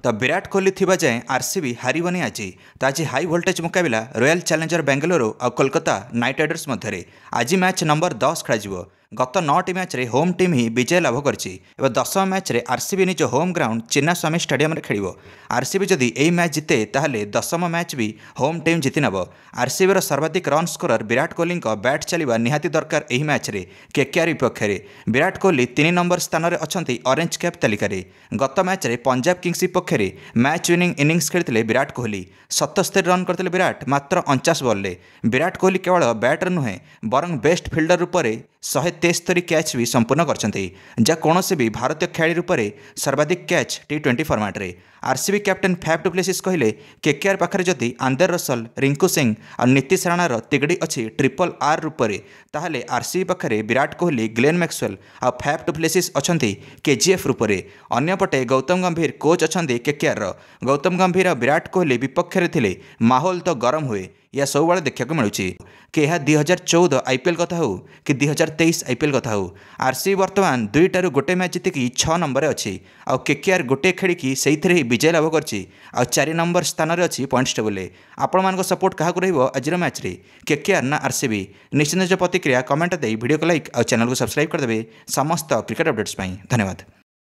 तो विराट कोहली थिबा जाए आरसीबी हारिबनी आज। तो आज हाई वोल्टेज मुकाबला रॉयल चैलेंजर बेंगलुरु और कोलकाता नाइट राइडर्स मध्य आज मैच नंबर 10 खेल। गत 9टी मैच रे होम टीम ही विजय लाभ करछि। 10वां मैच रे आरसीबी निज होम ग्राउंड चिन्नास्वामी स्टेडियम रे खेलिबो। आरसीबी जदि एई मैच जिते ताहले 10वां मैच भी होम टीम जीति नब। आरसीबी रो सर्वाधिक run scorer Virat Kohli bat चलिबा निहाती दरकार एही मैच रे केकेआर विपक्ष रे। विराट कोहली 3 नंबर स्थान रे अछंती ऑरेंज कैप तालिका रे। गत मैच रे पंजाब किंग्स विपक्ष रे मैच विनिंग इनिंग्स खेलिथिले विराट कोहली। 77 रन करथिले विराट मात्र 49 बॉल रे। विराट कोहली केवल बैटर नुहे बरं बेस्ट फिल्डर रूप में 173 कैच भी संपूर्ण करछंती, जहाँ कौन भी भारतीय खेलाड़ी रूप में सर्वाधिक कैच T20 फॉर्मेट रे। RCB captain Faf du Plessis कहले केकेआर पाखरे जदि आंदर रसल, रिंकू सिंह और नीतीश राणार तिगड़ी अच्छी ट्रिपल आर रूप में ताहले आरसीबी पाखरे विराट कोहली, ग्लेन मैक्सवेल और फैफ डु प्लेसिस अछंती केजीएफ रूप में। अन्यपटे गौतम गंभीर कोच अछंती केकेआर। गौतम गंभीर और विराट कोहली विपक्ष रे थिले माहौल तो गरम हुए या सब बड़े देखा मिलूँ कि यह 2014 आईपीएल कथा हो कि 2023 आईपीएल कथा हो। आरसीबी वर्तमान 2टारू गोटे मैच जीतिकी 6 नंबर अच्छी आउ केकेआर गोटे खेलिकी से ही विजय लाभ करछि। 4 नंबर स्थान में अच्छी पॉइंट्स टेबल। आपण मान सपोर्ट क्या आज मैच रे केकेआर ना आरसीबी? निश्चित निज प्रतिक्रिया कमेंट दे वीडियो को लाइक और चैनल को सब्सक्राइब करदे समस्त क्रिकेट अपडेट्स। धन्यवाद।